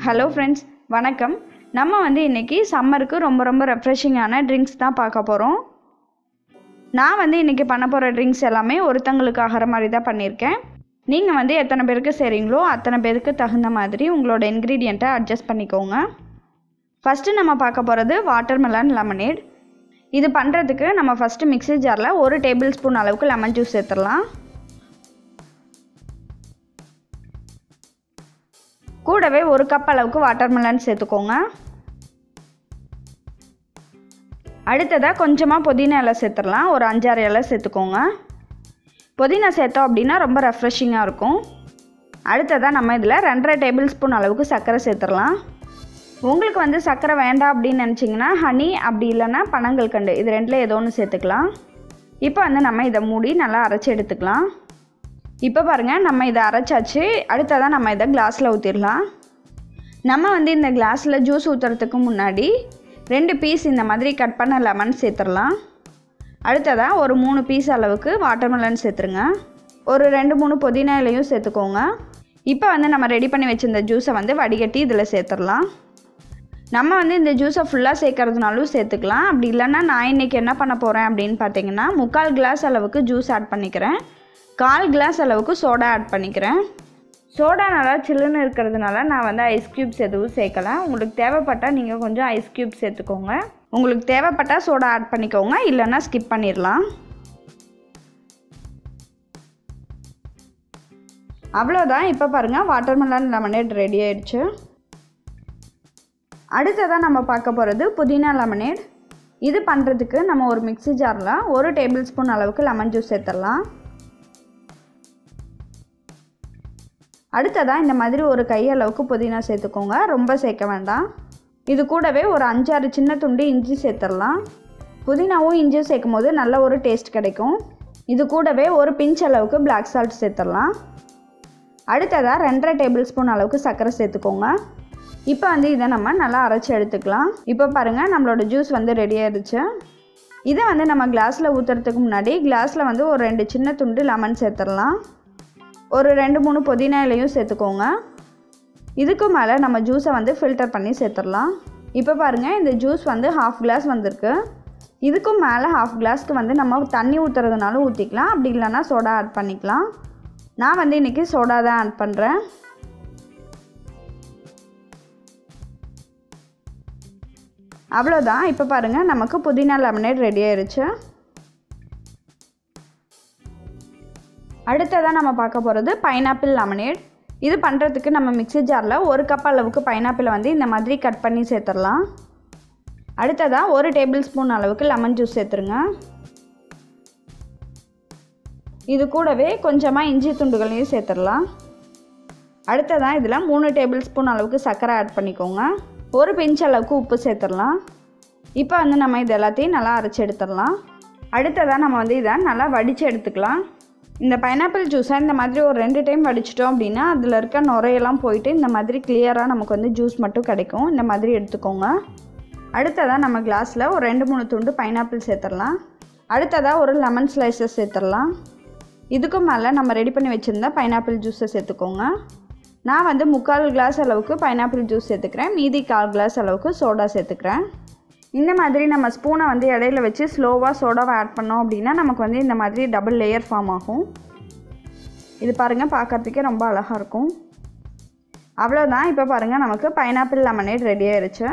Hello friends, வணக்கம். நம்ம இன்றைக்கி சம்மருக்கு ரொம்ப ரெஃப்ரெஷிங்கான ட்ரிங்க்ஸ் தான் பார்க்க போகிறோம். நான் இன்றைக்கி பண்ண போகிற ட்ரிங்க்ஸ் எல்லாமே ஒருத்தங்களுக்கு ஆகிற மாதிரி தான் பண்ணியிருக்கேன். நீங்கள் எத்தனை பேருக்கு செய்கிறீங்களோ அத்தனை பேருக்கு தகுந்த மாதிரி உங்களோட இன்க்ரீடியண்ட்டை அட்ஜஸ்ட் பண்ணிக்கோங்க. ஃபஸ்ட்டு நம்ம பார்க்க போகிறது வாட்டர்மெலன் லெமனேட். இது பண்ணுறதுக்கு நம்ம ஃபஸ்ட்டு மிக்ஸி ஜாரில் 1 டேபிள் ஸ்பூன் அளவுக்கு லெமன் ஜூஸ் சேர்த்துடலாம். கூடவே 1 கப் அளவுக்கு வாட்டர்மெலன் சேர்த்துக்கோங்க. அடுத்ததாக கொஞ்சமாக புதினா இலை சேர்த்துடலாம். ஒரு 5-6 இலை சேர்த்துக்கோங்க. புதினா சேர்த்தோம் அப்படின்னா ரொம்ப ரெஃப்ரெஷிங்காக இருக்கும். அடுத்ததாக நம்ம இதில் 2.5 டேபிள் ஸ்பூன் அளவுக்கு சர்க்கரை சேர்த்துடலாம். உங்களுக்கு சர்க்கரை வேண்டாம் அப்படின்னு நினச்சிங்கன்னா ஹனி, அப்படி இல்லைன்னா பனங்கல்கண்டு, இது ரெண்டில் ஏதோ ஒன்று சேர்த்துக்கலாம். இப்போ நம்ம இதை மூடி நல்லா அரைச்சி எடுத்துக்கலாம். இப்போ பாருங்கள், நம்ம இதை அரைச்சாச்சு. அடுத்ததாக நம்ம இதை கிளாஸில் ஊற்றிடலாம். நம்ம இந்த கிளாஸில் ஜூஸ் ஊற்றுறதுக்கு முன்னாடி 2 பீஸ் இந்த மாதிரி கட் பண்ண லெமன் சேர்த்துடலாம். அடுத்ததாக ஒரு 3 பீஸ் அளவுக்கு வாட்டர்மெலன் சேர்த்துருங்க. ஒரு 2-3 புதினா இலையும் சேர்த்துக்கோங்க. இப்போ நம்ம ரெடி பண்ணி வச்சுருந்த ஜூஸை வடிகட்டி இதில் சேர்த்துடலாம். நம்ம இந்த ஜூஸை ஃபுல்லாக சேர்க்கறதுனாலும் சேர்த்துக்கலாம். அப்படி இல்லைன்னா நான் இன்றைக்கி என்ன பண்ண போகிறேன் அப்படின்னு பார்த்தீங்கன்னா 3/4 கிளாஸ் அளவுக்கு ஜூஸ் ஆட் பண்ணிக்கிறேன். 1/4 கிளாஸ் அளவுக்கு சோடா ஆட் பண்ணிக்கிறேன். சோடா நல்லா சில்லுன்னு இருக்கிறதுனால நான் ஐஸ் க்யூப்ஸ் எதுவும் சேர்க்கலை. உங்களுக்கு தேவைப்பட்டால் நீங்கள் கொஞ்சம் ஐஸ் க்யூப் சேர்த்துக்கோங்க. உங்களுக்கு தேவைப்பட்டால் சோடா ஆட் பண்ணிக்கோங்க, இல்லைன்னா ஸ்கிப் பண்ணிடலாம். அவ்வளோதான். இப்போ பாருங்கள், வாட்டர்மெலன் லெமனேட் ரெடி ஆயிடுச்சு. அடுத்ததாக நம்ம பார்க்க போகிறது புதினா லெமனேட். இது பண்ணுறதுக்கு நம்ம ஒரு மிக்ஸி ஜாரில் 1 டேபிள் ஸ்பூன் அளவுக்கு லெமன் ஜூஸ் சேர்த்துடலாம். அடுத்ததாக இந்த மாதிரி ஒரு கையளவுக்கு புதினா சேர்த்துக்கோங்க, ரொம்ப சேர்க்க வேண்டாம். இது கூடவே ஒரு 5-6 சின்ன துண்டு இஞ்சி சேர்த்துடலாம். புதினாவும் இஞ்சியும் சேர்க்கும் போது நல்ல ஒரு டேஸ்ட் கிடைக்கும். இது கூடவே ஒரு பிஞ்ச் அளவுக்கு பிளாக் சால்ட் சேர்த்துடலாம். அடுத்ததாக 2.5 டேபிள் ஸ்பூன் அளவுக்கு சர்க்கரை சேர்த்துக்கோங்க. இப்போ இதை நம்ம நல்லா அரைச்சி எடுத்துக்கலாம். இப்போ பாருங்கள், நம்மளோட ஜூஸ் ரெடி ஆயிடுச்சு. இதை நம்ம கிளாஸில் ஊற்றுறதுக்கு முன்னாடி கிளாஸில் ஒரு 2 சின்ன துண்டு லெமன் சேர்த்துடலாம். ஒரு 2-3 புதினா இலையும் சேர்த்துக்கோங்க. இதுக்கு மேலே நம்ம ஜூஸை ஃபில்டர் பண்ணி சேர்த்துடலாம். இப்போ பாருங்கள், இந்த ஜூஸ் 1/2 கிளாஸ் வந்திருக்கு. இதுக்கும் மேலே 1/2 கிளாஸ்க்கு நம்ம தண்ணி ஊற்றுறதுனாலும் ஊற்றிக்கலாம், அப்படி இல்லைன்னா சோடா ஆட் பண்ணிக்கலாம். நான் இன்றைக்கி சோடா தான் ஆட் பண்ணுறேன். அவ்வளோதான். இப்போ பாருங்கள், நமக்கு புதினா லெமனேட் ரெடி ஆயிடுச்சு. அடுத்ததாக நம்ம பார்க்க போகிறது பைனாப்பிள் லெமனேட். இது பண்ணுறதுக்கு நம்ம மிக்ஸி ஜாரில் 1 கப் அளவுக்கு பைனாப்பிளை இந்த மாதிரி கட் பண்ணி சேர்த்துடலாம். அடுத்ததாக 1 டேபிள் ஸ்பூன் அளவுக்கு லெமன் ஜூஸ் சேர்த்துருங்க. இது கூடவே கொஞ்சமாக இஞ்சி துண்டுகளையும் சேர்த்துடலாம். அடுத்ததாக இதில் 3 டேபிள் ஸ்பூன் அளவுக்கு சர்க்கரை ஆட் பண்ணிக்கோங்க. ஒரு பிஞ்ச் அளவுக்கு உப்பு சேர்த்துடலாம். இப்போ நம்ம இது எல்லாத்தையும் நல்லா அரைச்சி எடுத்துடலாம். அடுத்ததாக நம்ம இதை நல்லா வடித்து எடுத்துக்கலாம். இந்த பைனாப்பிள் ஜூஸை இந்த மாதிரி ஒரு 2 டைம் வடிச்சிட்டோம் அப்படின்னா அதில் இருக்க நுரையெல்லாம் போயிட்டு இந்த மாதிரி கிளியராக நமக்கு ஜூஸ் மட்டும் கிடைக்கும். இந்த மாதிரி எடுத்துக்கோங்க. அடுத்ததாக நம்ம கிளாஸில் ஒரு 2-3 துண்டு பைனாப்பிள் சேர்த்துடலாம். அடுத்ததாக ஒரு லெமன் ஸ்லைசஸ் சேர்த்துடலாம். இதுக்கும் மேலே நம்ம ரெடி பண்ணி வச்சுருந்த பைனாப்பிள் ஜூஸை சேர்த்துக்கோங்க. நான் 3/4 கிளாஸ் அளவுக்கு பைனாப்பிள் ஜூஸ் சேர்த்துக்கிறேன். மீதி 1/4 கிளாஸ் அளவுக்கு சோடா சேர்த்துக்கிறேன். இந்த மாதிரி நம்ம ஸ்பூனை இடையில வச்சு ஸ்லோவாக சோடாவை ஆட் பண்ணோம் அப்படின்னா நமக்கு இந்த மாதிரி டபுள் லேயர் ஃபார்ம் ஆகும். இது பாருங்கள், பார்க்குறதுக்கே ரொம்ப அழகாக இருக்கும். அவ்வளோதான். இப்போ பாருங்கள், நமக்கு பைனாப்பிள் லெமனேட் ரெடி ஆயிடுச்சு.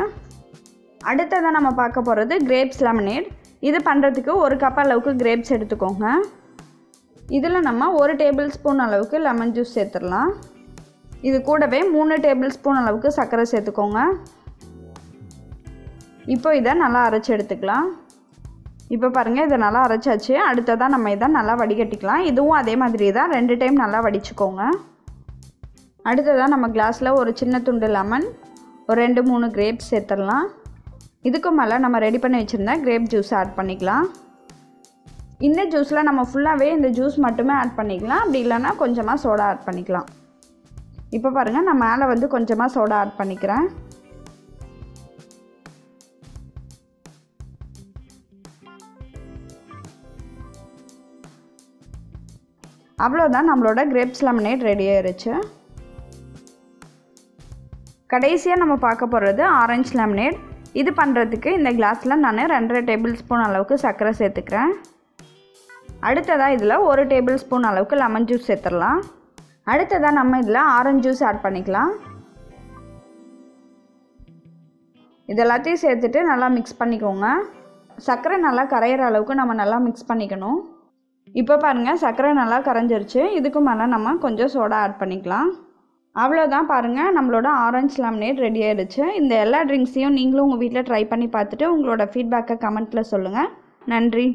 அடுத்ததாக நம்ம பார்க்க போகிறது கிரேப்ஸ் லெமனேட். இது பண்ணுறதுக்கு 1 கப் அளவுக்கு கிரேப்ஸ் எடுத்துக்கோங்க. இதில் நம்ம 1 டேபிள் ஸ்பூன் அளவுக்கு லெமன் ஜூஸ் சேர்த்துடலாம். இது கூடவே 3 டேபிள் ஸ்பூன் அளவுக்கு சர்க்கரை சேர்த்துக்கோங்க. இப்போ இதை நல்லா அரைச்சி எடுத்துக்கலாம். இப்போ பாருங்கள், இதை நல்லா அரைச்சாச்சு. அடுத்ததாக நம்ம இதை நல்லா வடிகட்டிக்கலாம். இதுவும் அதே மாதிரி தான் 2 டைம் நல்லா வடிச்சுக்கோங்க. அடுத்ததாக நம்ம கிளாஸில் ஒரு சின்ன துண்டு லெமன், ஒரு 2-3 கிரேப்ஸ் சேர்த்துடலாம். இதுக்கு மேலே நம்ம ரெடி பண்ணி வச்சுருந்த கிரேப் ஜூஸ் ஆட் பண்ணிக்கலாம். இந்த ஜூஸில் நம்ம ஃபுல்லாகவே இந்த ஜூஸ் மட்டுமே ஆட் பண்ணிக்கலாம், அப்படி இல்லைன்னா கொஞ்சமாக சோடா ஆட் பண்ணிக்கலாம். இப்போ பாருங்கள், நான் மேலே கொஞ்சமாக சோடா ஆட் பண்ணிக்கிறேன். அவ்வளோதான், நம்மளோட கிரேப்ஸ் லெமனேட் ரெடி ஆயிடுச்சு. கடைசியாக நம்ம பார்க்க போகிறது ஆரஞ்சு லெமனேட். இது பண்ணுறதுக்கு இந்த கிளாஸில் நான் 2.5 டேபிள் ஸ்பூன் அளவுக்கு சர்க்கரை சேர்த்துக்கிறேன். அடுத்ததாக இதில் 1 டேபிள் ஸ்பூன் அளவுக்கு லெமன் ஜூஸ் சேர்த்துடலாம். அடுத்ததாக நம்ம இதில் ஆரஞ்சு ஜூஸ் ஆட் பண்ணிக்கலாம். இது எல்லாத்தையும் சேர்த்துட்டு நல்லா மிக்ஸ் பண்ணிக்கோங்க. சர்க்கரை நல்லா கரையிற அளவுக்கு நம்ம நல்லா மிக்ஸ் பண்ணிக்கணும். இப்போ பாருங்கள், சர்க்கரை நல்லா கரைஞ்சிருச்சு. இதுக்கு மேலே நம்ம கொஞ்சம் சோடா ஆட் பண்ணிக்கலாம். அவ்வளோதான், பாருங்கள், நம்மளோட ஆரஞ்சு லெமனேட் ரெடி ஆயிடுச்சு. இந்த எல்லா ட்ரிங்க்ஸையும் நீங்களும் உங்கள் வீட்டில் ட்ரை பண்ணி பார்த்துட்டு உங்களோட ஃபீட்பேக்கை கமெண்ட்டில் சொல்லுங்கள். நன்றி.